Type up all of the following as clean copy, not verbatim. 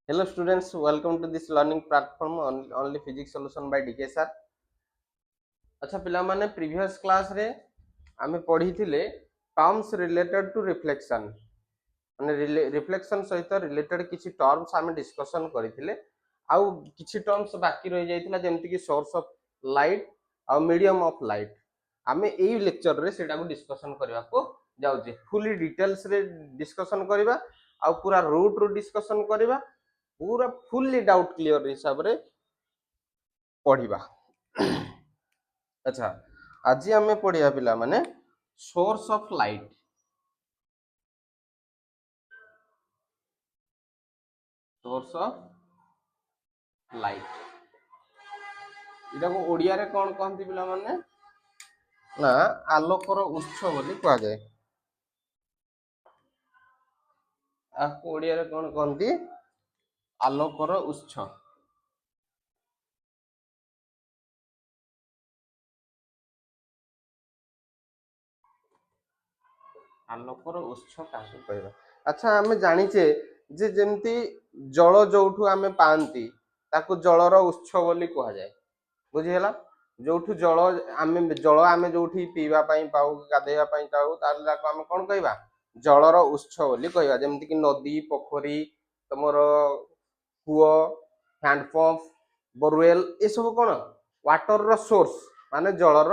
Hello students, welcome to this learning platform only physics solution by DK sir. अच्छा पिला माने previous class रे आमे पढ़ी थिले टर्म्स रिलेटेड टू रिफ्लेक्शन माने रिफ्लेक्शन सहित रिलेटेड किछि टर्म्स आमे डिस्कशन करिथिले आउ किछि टर्म्स बाकी रहि जाइथिला जेमति कि सोर्स ऑफ लाइट आ मीडियम ऑफ लाइट आमे एई लेक्चर रे सेटा को डिस्कशन करबा को जाउछि फुली डिटेल्स रे डिस्कशन करबा आ पूरा रूट रो डिस्कशन करबा पूरा फुल्ली डाउट क्लियर हिसाब रे पढ़िबा। अच्छा आज आम पढ़िया पिला माने source of light source of light इटा को ओडिया रे कौन कहती पिला माने ना आलोकर उत्स बोली कहा जाए। आपको ओडिया रे कौन कहती आलोकर उत्स। आलोकर उत्स काहे कहबा। अच्छा आमे जानिचे जे जेमती जल जोठू आमे पांती ताकू जलर उत्स बोली कहा जाए बुझीला। जोठू जल आमे जोठी पीवा पई पाऊ गाधेवा पई पाऊ ताले ताको आमे कोन कहबा जलर उत्स बोली कहबा। जेमती कि नदी पोखरी तमरो कुओ हैंडपंप बोरवेल ए सब कोन वाटर रो सोर्स माने जलर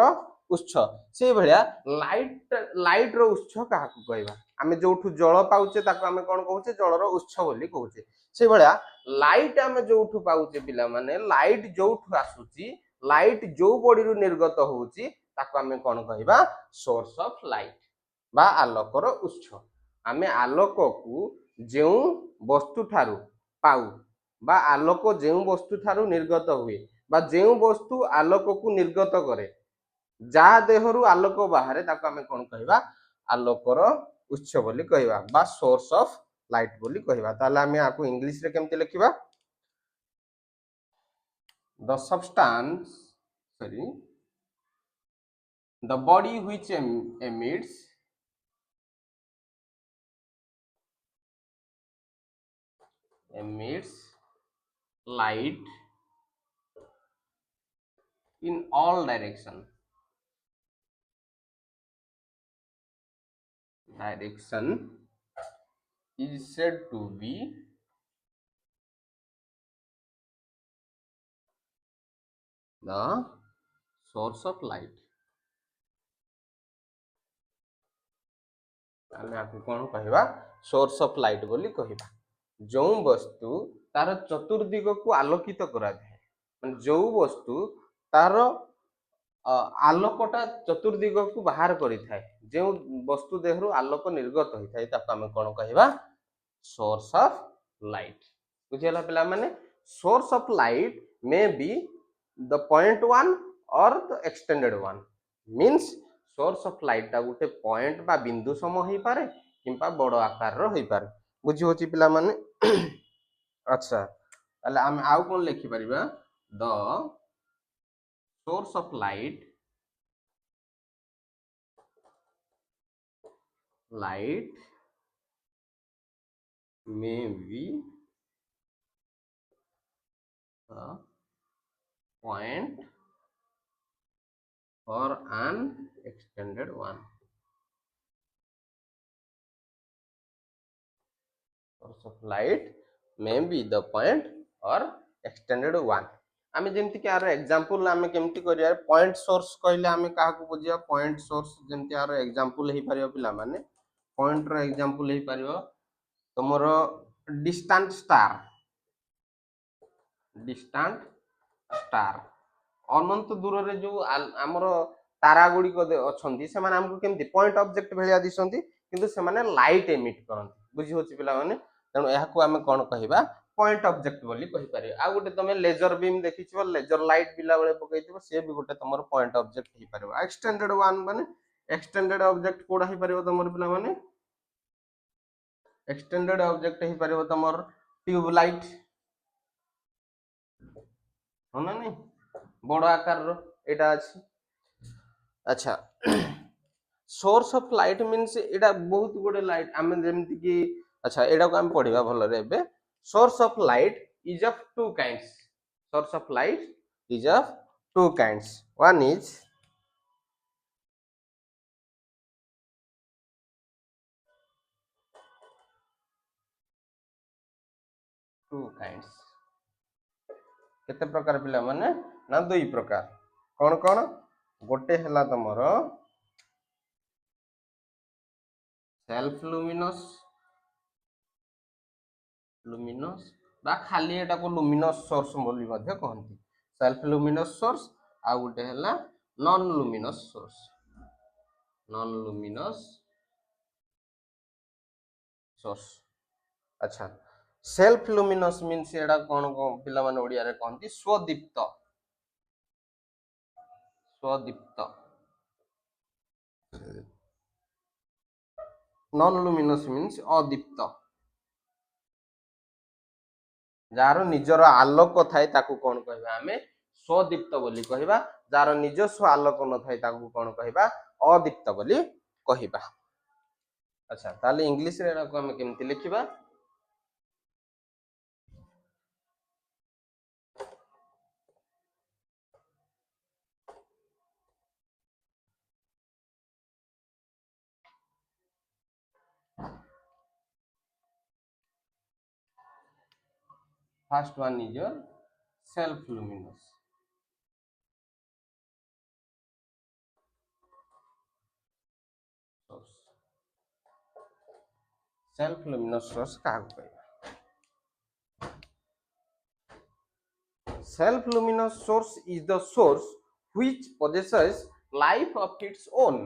उत्स। से भलिया लाइट रो उत्स काहाकू कहबा आमे जोठू जल पाउचे ताको आमे कोन कहूचे जलर उत्स बोली कहूचे। से भलिया लाइट आमे जोठू पाउचे पिला माने लाइट जोठू आसुची लाइट जो बॉडी रु निर्गत होउची ताको आमे कोन कहबा सोर्स ऑफ लाइट बा आलोकर उत्स। आमे आलोक को जेउ वस्तु थारु पाऊ बा आलोक जेउ वस्तु थारु निर्गत हुए बा जेउ वस्तु आलोक को निर्गत करे जा देहरु आलोक बाहरे ताको आमे कोन कहबा आलोकर उत्स बोली कहबा बा सोर्स ऑफ लाइट बोली कहबा। ताले आमे आकु इंग्लिश रे केमते लिखिबा the substance sorry the body which emits light in all direction is said to be the source of light। आमे आपको कौन कहबा सोर्स ऑफ लाइट बोली कहबा जो वस्तु तार चतुर्दिग को आलोकित करा जाए माने जो वस्तु तार आलोकटा चतुर्दिग को बाहर करि थाए जो वस्तु देहरु आलोक निर्गत होई थाए ताको आमे कोन कहबा सोर्स ऑफ लाइट। बुझियला पिला माने source of light may be the point one or the extended one means source of light टा गुटे पॉइंट बा बिंदु सम होई पारे किंपा बड़ आकार रो होई पारे बुझी होची पिला माने। अच्छा ताले हम आउ कोन लिखि परिबा the source of light may be a point or an extended one। source of light may be the point or extended one। आमे जेमति कि आरो एग्जांपल आमे केमति करिया पॉइंट सोर्स कहले आमे काहा को बुझिया पॉइंट सोर्स जेमति आरो एग्जांपल हे परियो पिला माने पॉइंट रो एग्जांपल हे परियो तमरो डिस्टेंट स्टार अनंत दूर रे जो हमरो तारा गुडी को अछंती से माने हमको केमति पॉइंट ऑब्जेक्ट भेलिया दिसंती किंतु से माने लाइट एमिट करंती बुझी होची पिला माने तेनु एहा को आमे कोन कहिबा पॉइंट ऑब्जेक्ट बोली कहि पारे। आ गोटे तमे लेजर बीम देखिछबो लेजर लाइट बिला बेले पकैतिबो से भी गोटे तमर पॉइंट ऑब्जेक्ट ही पारबो। एक्सटेंडेड वन माने एक्सटेंडेड ऑब्जेक्ट कोडा ही पारबो तमर पिला माने एक्सटेंडेड ऑब्जेक्ट ही पारबो तमर ट्यूब लाइट होना नहीं बड़ आकार रो एटा अछि। अच्छा सोर्स ऑफ लाइट मींस एटा बहुत गोटे लाइट आमे जेमति कि अच्छा एटा को हम पढिबा भल रे एबे source of light is of two kinds. Source of light is of two kinds. One is two kinds. केते प्रकार पिला माने ना दुई प्रकार कौन कौन गोटे हला तमरो सेल्फ लुमिनस बा खाली एटा को लुमिनस सोर्स बोली मध्ये कहंती सेल्फ लुमिनस सोर्स आ गोटे हला नॉन लुमिनस सोर्स अच्छा सेल्फ लुमिनस मीन्स एटा कोन पिला माने ओडिया रे कहंती स्वदीप्त नॉन लुमिनस मीन्स अदीप्त जार निजर आलोक थाए ताकू कोन कहबा हमें स्वदीप्त बोली कहबा जार निजस्व आलोक न थाए ताकू कोन कहबा अदीप्त बोली कहबा अच्छा ताले इंग्लिश रे एटा को हमें केमति लिखिबा first one is your self luminous source self luminous source का कहबा self luminous source is the source which possesses life of its own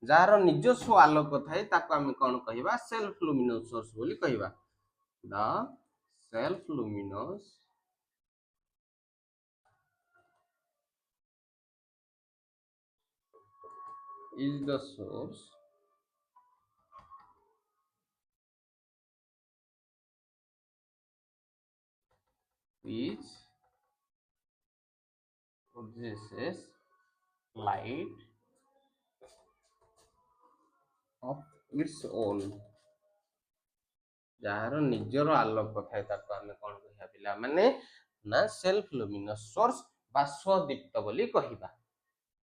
जार निजस्व आलोक थाए ताको हम कोन कहबा सेल्फ लुमिनस सोर्स बोली कहबा the self luminous is the source which possesses light of its own jar निजर आलोक थाए ताको हमें कोन कहया पिला माने ना सेल्फ लुमिनस सोर्स बा स्वदीप्त बोली कहबा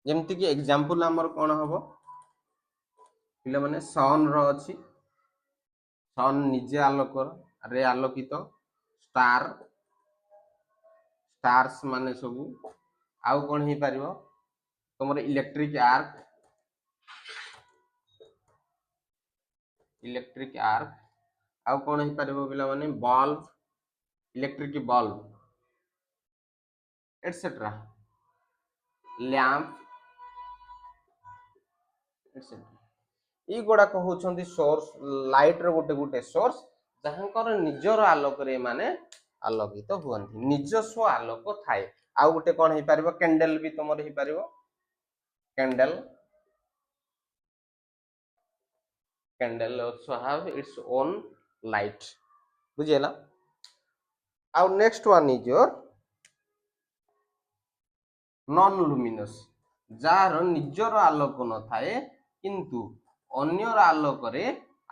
जेमति कि एग्जांपल हमर कोन हबो पिला माने सन रो अछि सन निजे आलोक रे आलोकित स्टार्स माने सब आउ कोन ही पारिबो तमर इलेक्ट्रिक आर्क आउ कोन ही पारिबो पिला माने bulb electric bulb etcetera lamp etcetera ई गोडा को होछंती सोर्स लाइट रो गोटे गोटे सोर्स जहांकर निजर आलोक रे माने आलोकित हुअन्ती निजस्व आलोक थाए आउ गोटे कोन ही पारिबो कैंडल भी तमर ही पारिबो candle also have its own light बुझियला आउ next one is your non luminous जार निजर आलोक न थाए किंतु अन्यर आलोक रे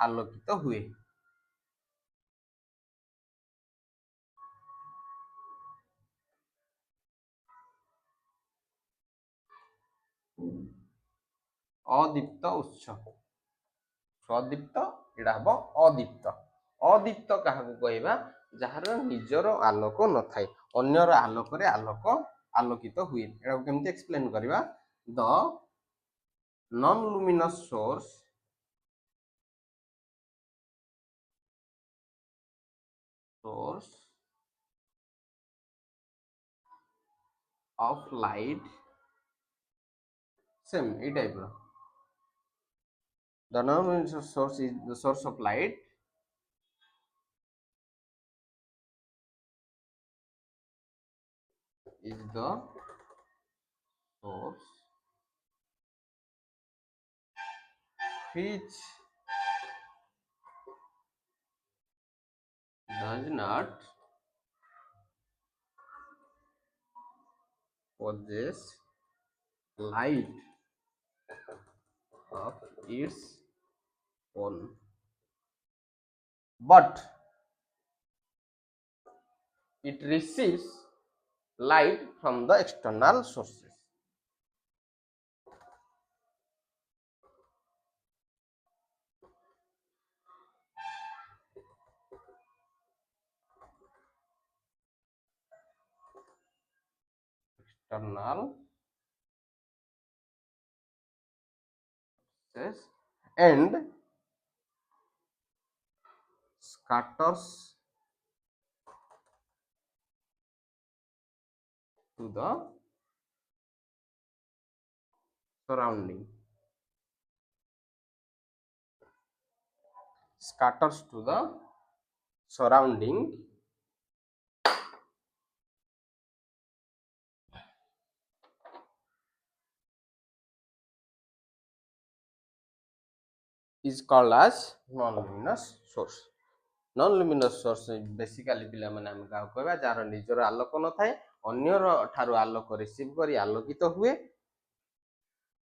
आलोकित हुए अदीप्त उत्स स्वदीप्त एडा हबो अदीप्त अदीप्त काहाकू कहबा जहार निजर आलोक न थाए अन्यर आलोक रे आलोक आलोकित हुए एडा केमति एक्सप्लेन करबा the non luminous source of light same e type ro the non-luminous source is the source of light is the source which does not possess light of its own but it receives light from the external sources. External sources and scatters to the surrounding. Scatters to the surrounding is called as non-luminous source. Non-luminous source basically पिला माने हम का कहबा jar निजर आलोक न थाए अन्यर ठारू आलोक रिसीव करी आलोकित हुए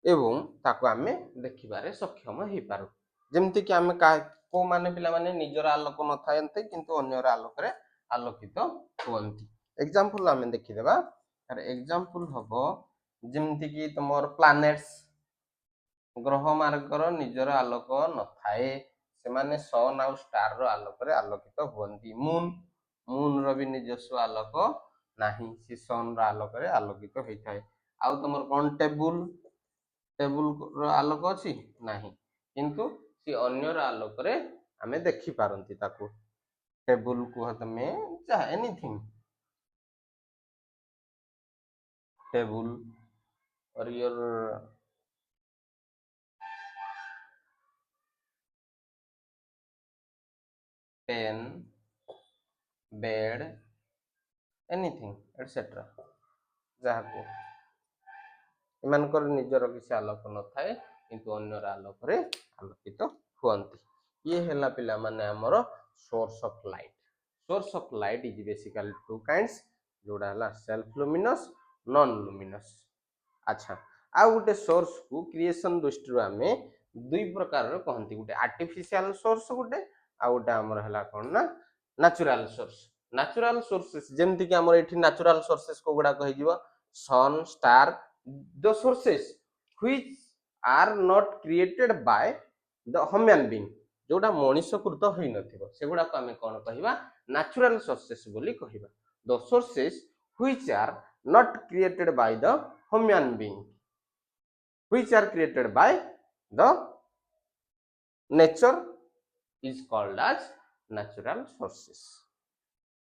एवं ताको आमे देखिबारे सक्षम हेई पारू जेमति कि आमे को माने पिला माने निजर आलोक न थाएंते किंतु अन्यर आलोक रे आलोकित होंती एग्जांपल आमे देखि देबा अरे एग्जांपल हबो जेमति कि तमोर प्लैनेट्स ग्रह मार्गर निजर आलोक न थाए से माने सन आउ स्टार रो आलोक रे आलोकित होंती मून रो भी निजस्व आलोक नाही से सन रो आलोक रे आलोकित होई थाए आउ तमोर कोन टेबुल रो आलोक अछि नाही किंतु सी अन्य रो आलोक रे हमें देखि पारंती ताकू टेबुल को तमे चाहे anything table or your pen bed anything etcetera जहा को एमानकर निजर किसी आलोक न थाए किंतु अन्यर आलोक रे आलोकित हुअंती ये हैला पिला माने हमर source of light is basically two kinds जोड़ा हला सेल्फ लुमिनस नॉन लुमिनस अच्छा आ गुटे सोर्स को क्रिएशन दृष्टि रो हमें दुई प्रकार रो कहंती गुटे आर्टिफिशियल सोर्स गुटे आ गुटे हमर हला कोन ना नेचुरल सोर्सेस जेमति कि हमर एठी नेचुरल सोर्सेस को गुडा कहि जीव सन star the sources which are not created by the human being जोटा मनुष्य कृत होई नथिबो सेगुडा को हमें कोन कहिबा नेचुरल सोर्सेस बोली कहिबा the sources which are not created by the human being which are created by the nature is called as natural sources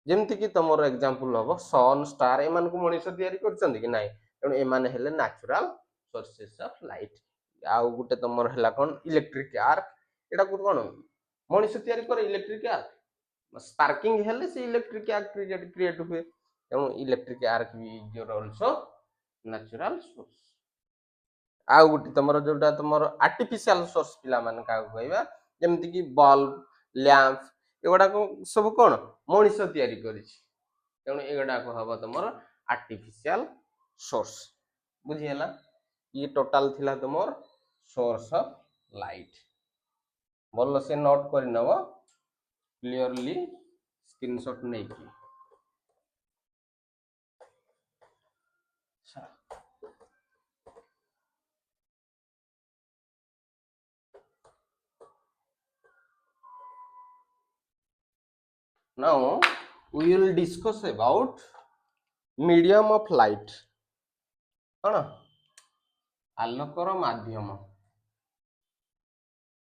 जेमति कि तमरो example हबो सन star एमान को मनुष्य तयारी करचंदी कि नाही तेणु एमाने हेले नेचुरल सोर्सेस ऑफ लाइट आउ गुटे तमर हला कोन इलेक्ट्रिक आर्क एटा को कोन मनुष्य तयारी करे इलेक्ट्रिक आर्क स्पार्किंग हेले से इलेक्ट्रिक आर्क क्रिएट हुए तेणु इलेक्ट्रिक आर्क भी इज आल्सो नेचुरल सोर्स आउ गुटे तमरो जोटा तमरो आर्टिफिशियल सोर्स पिला मान का कहबा जेमति कि बल्ब लैंप एगुडा को सब कोन मनुष्य तयारी करिछि तेणु एगुडा को हबो तमरो आर्टिफिशियल सोर्स बुझिएला ये टोटल थिला तमोर सोर्स ऑफ लाइट बोल से नोट करि नबो क्लियरली स्क्रीनशॉट नै की now we will discuss about medium of light कौन आलोकर माध्यम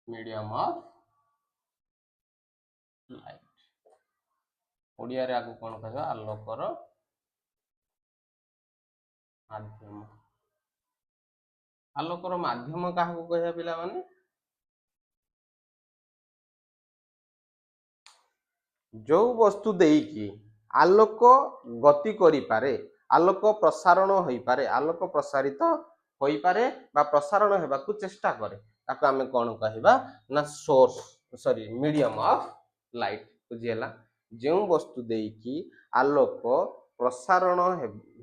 मीडियम ऑफ लाइट ओडिया रे आगु कोन कहबा आलोकर माध्यम काहा को कहया पिला माने जो वस्तु देई की आलोक गति करि पारे आलोक प्रसारण होई पारे आलोक प्रसारित होई पारे बा प्रसारण हेबा को चेष्टा करे ताको हमें कोन कहबा ना source sorry medium of light बुझियला जो वस्तु देई की आलोक प्रसारण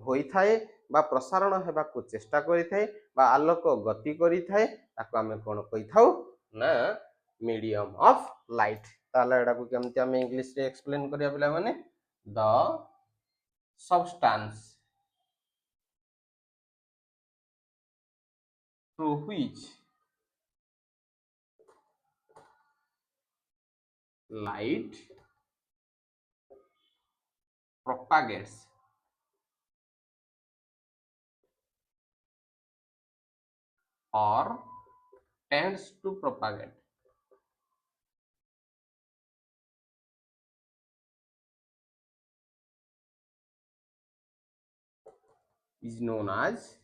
होई थाए बा प्रसारण हेबा को चेष्टा करि थाए बा आलोक गति करि थाए ताको हमें कोन कहि थाउ ना मीडियम ऑफ लाइट ताला एडा को केमति हम इंग्लिश रे एक्सप्लेन करिया पिला माने the substance through which light propagates or tends to propagate is known as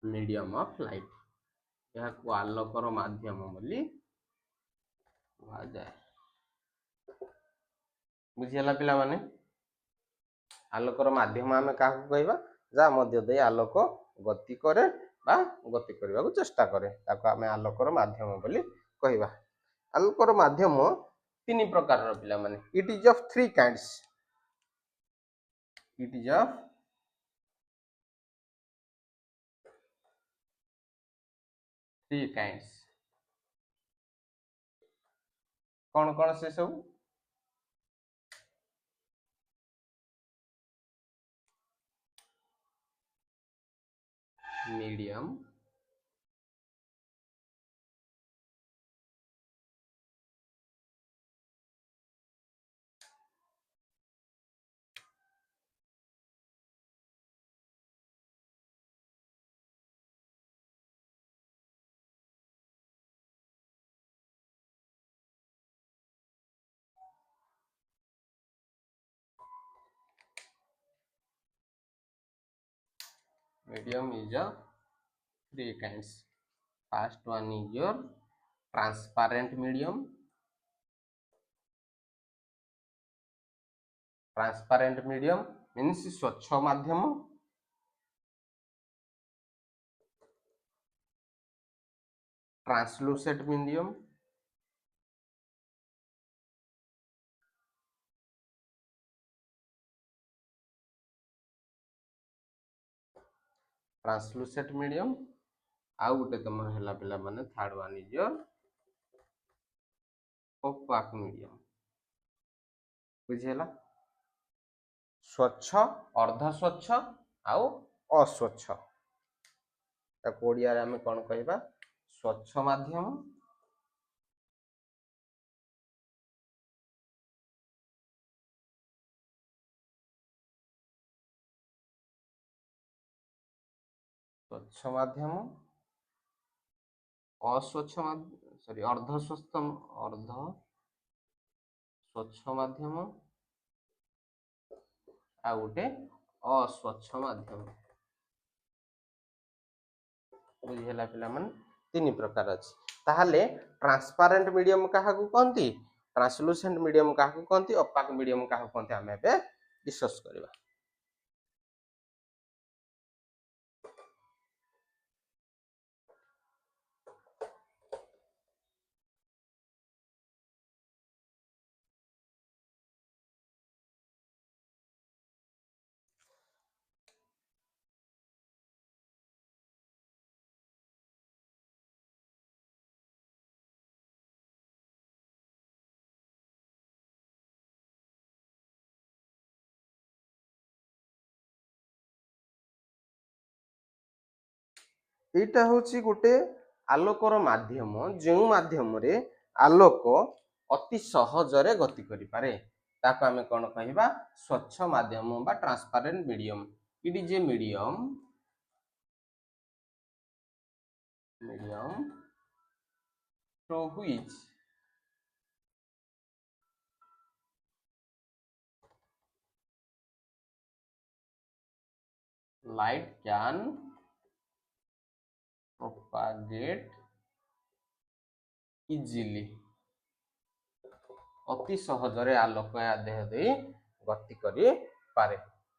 medium of light. यह आलोकर माध्यम बोली कुहाଯାଏ। बुझिला पिला माने आलोकर माध्यम आमे काहू कहबा जा मध्य दे आलोक गति करे बा गति करबा को चेष्टा करे ताको आमे आलोकर माध्यम बोली कहबा। आलोकर माध्यम तीन प्रकार रो पिला माने it is of three kinds. It is of three kinds. कौन कौन से सब medium medium is of three kinds. First one is your transparent medium. Transparent medium means स्वच्छ माध्यम। Translucent medium, ट्रांसलूसेंट मीडियम आउ गोटे तुम है पिला माने third one is your opaque medium. बुझेला स्वच्छ अर्ध स्वच्छ आउ अस्वच्छ ताको ओडिया रे हमें कोन कहबा स्वच्छ माध्यम स्वच्छ माध्यम अस्वच्छ माध्यम सॉरी अर्ध स्वच्छ माध्यम आ गोटे अस्वच्छ माध्यम। बुझेला पिला मन तीन प्रकार अछि। ताहाले ट्रांसपेरेंट मीडियम काहा को कहंती ट्रांसलूसेंट मीडियम काहा को कहंती ओपाक मीडियम काहा को कहंती हमें बे डिस्कस करबा। एटा होची गोटे आलोकर माध्यम जो माध्यम रे आलोक अति सहज रे गति करि पारे ताको हमें कोन कहबा स्वच्छ माध्यम बा transparent medium. It is a medium through which light can propagate easily। अति सहज रे आलोक या देह दे गति करि पारे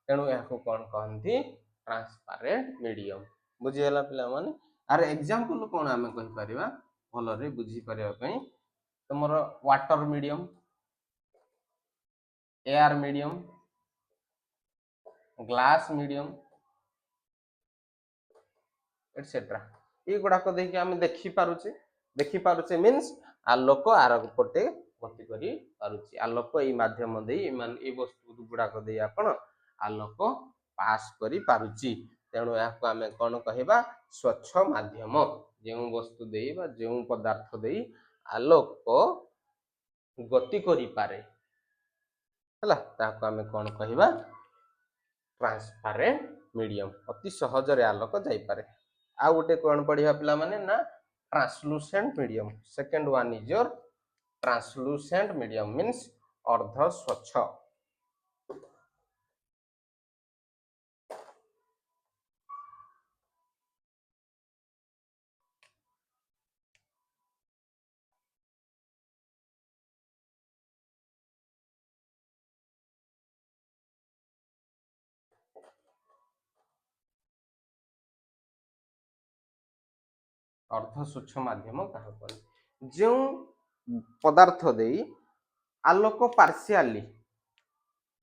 तेणु याको कोन कहंती ट्रांसपेरेंट मीडियम। बुझियला पिला माने आर एग्जांपल कोन हमें कहि परिबा भल रे बुझी परिबा पई तमर water medium air medium glass medium etcetera ये गुडा को देखि हमें देखि पारुचे मींस आलोक आर पटे गति करि पारुछि आलोक एई माध्यम देई ए वस्तु गुड़ाक देई आपण आलोक पास करि पारुछि तेणु याको आमे कोन कहिबा स्वच्छ माध्यम जो वस्तु देई बा जो पदार्थ देई आलोक गति करि पारे हला ताको आमे कोन कहिबा ट्रांसपेरेंट मीडियम अति सहज रे आलोक जाई पारे आ गोटे कोन पढिया पिला माने ना translucent medium second one is your translucent medium means अर्ध स्वच्छ अर्ध स्वच्छ माध्यम कहा जो पदार्थ दे आलोक पार्शियाली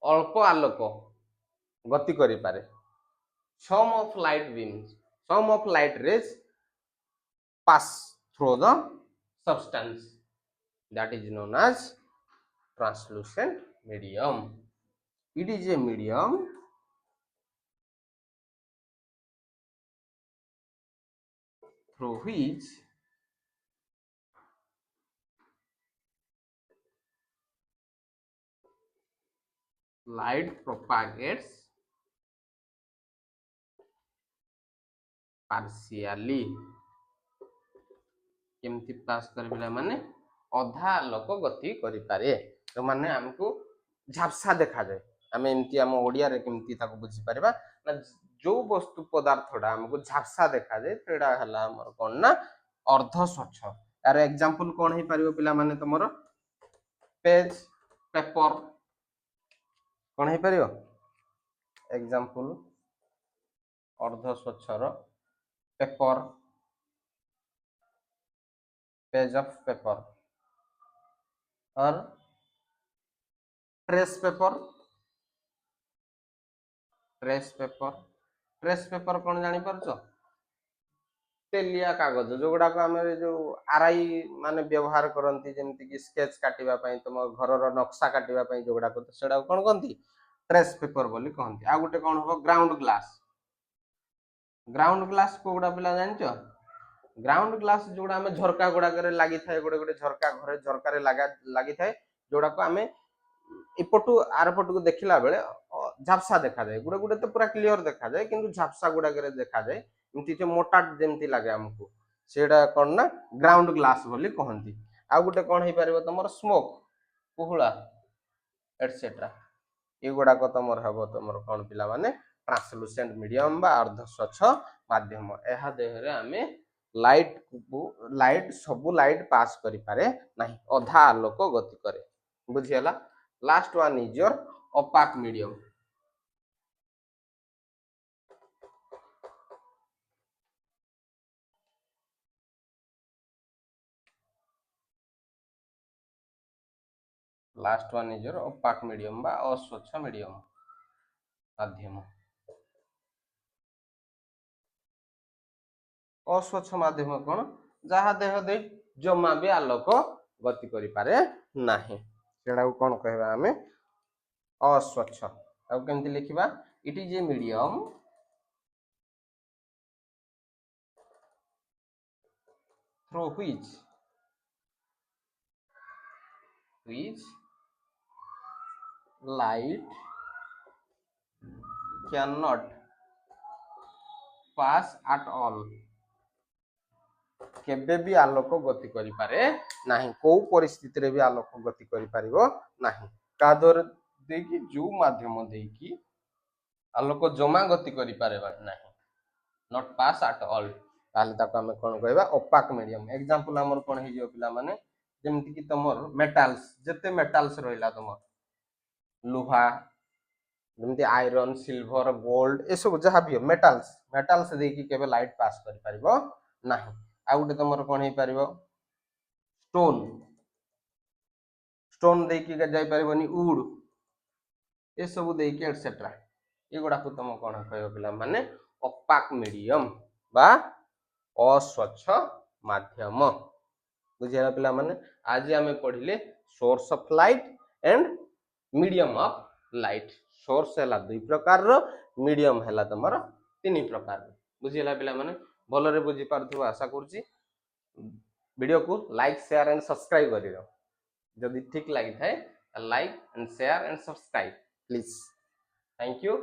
अल्प आलोक गति करि पारे some of light beams some of light rays pass through the substance that is known as translucent medium it is a medium through which light propagates partially केमती पास कर माने अधा आलोक गति करि पारे तो माने हमको झापसा देखा जाए आम एमती आम ओडिया रे केमती ताको बुझी परबा ना जो वस्तु पदार्थटा हमको झापसा देखा जाए तेडा हला हमर कोन ना अर्ध स्वच्छ यार एग्जांपल कोन हे परिबो पिला माने तमरो पेज पेपर कोन हे परिबो एग्जांपल अर्ध स्वच्छ रो पेपर पेज ऑफ पेपर और ट्रेस पेपर कौन जानी पारछो तेलिया कागज जो गुडा को आमे जो आरआई माने व्यवहार करंती जेमति कि स्केच काटिबा पई तुम घर रो नक्शा काटिबा पई जो गुडा को सेडा कोन कहंती ट्रेस पेपर बोली कहंती आ गुटे कोन हो ग्राउंड ग्लास को गुडा पिला जानचो ग्राउंड ग्लास जोड़ा हमें झरका गुड़ा करे लागी थाए गोटे गोटे झरका घरे झरका रे लागी थाए जोड़ा को हमें इपटू आरपटू को देखिला बेले झापसा देखा जाए गुड़े गुड़े तो पूरा क्लियर देखा जाए किंतु झापसा गुड़ा करे देखा जाए एमती जे मोटा जेमती लागे हमको सेडा कोन ना ग्राउंड ग्लास बोली कहंती आ गुटे कोन हे परबो तमर स्मोक कुहुला एटसेट्रा ए गुड़ा को तमर हबो तमर कोन पिला माने ट्रांसलूसेंट मीडियम बा अर्ध स्वच्छ माध्यम एहा देहरे हमें लाइट सब लाइट पास करि पारे नाही अधा आलोक गति करे बुझियला last one is your opaque medium last one is your opaque medium बा अस्वच्छ मीडियम माध्यम अस्वच्छ माध्यम कोन जहा देह दे जमा भी आलोक गति करि पारे नाही सेडा को कोन कहबा हमें अस्वच्छ आ केमति लिखिबा it is a medium through which light cannot pass at all केबे भी आलोक गति करि पारे नाही को परिस्थिति रे भी आलोक गति करि पारिबो नाही का दर देकी जो माध्यम देकी आलोक जमा गति करि पारेबा नाही नॉट पास एट ऑल ताले ताको हम कोन कहबा ओपाक मीडियम एग्जांपल हमर कोन हे जो पिला माने जेमति कि तमर मेटल्स जते मेटल्स रहिला तमर लोहा जेमति आयरन सिल्वर गोल्ड ए सब जहा भी मेटल्स देकी केबे लाइट पास करि पारिबो नाही आ गुटे तमर कोन हे पारिबो स्टोन देकी जाई पारिबोनी वुड ए सब देकी एटसेट्रा ए गुडा को तम कोन कहबो पिला माने ओपाक मीडियम बा अस्वच्छ माध्यम बुझिला पिला माने आज आमे पढ़िले source of light and medium of light. Source है दुई प्रकार रो, मीडियम है तुमर तीन प्रकार। बुझिला पिला माने भलरे बुझी पारथुवा आशा करछि। वीडियो को लाइक शेयर एंड सब्सक्राइब करियो जदि ठीक लगी थाए like and share and subscribe please. Thank you.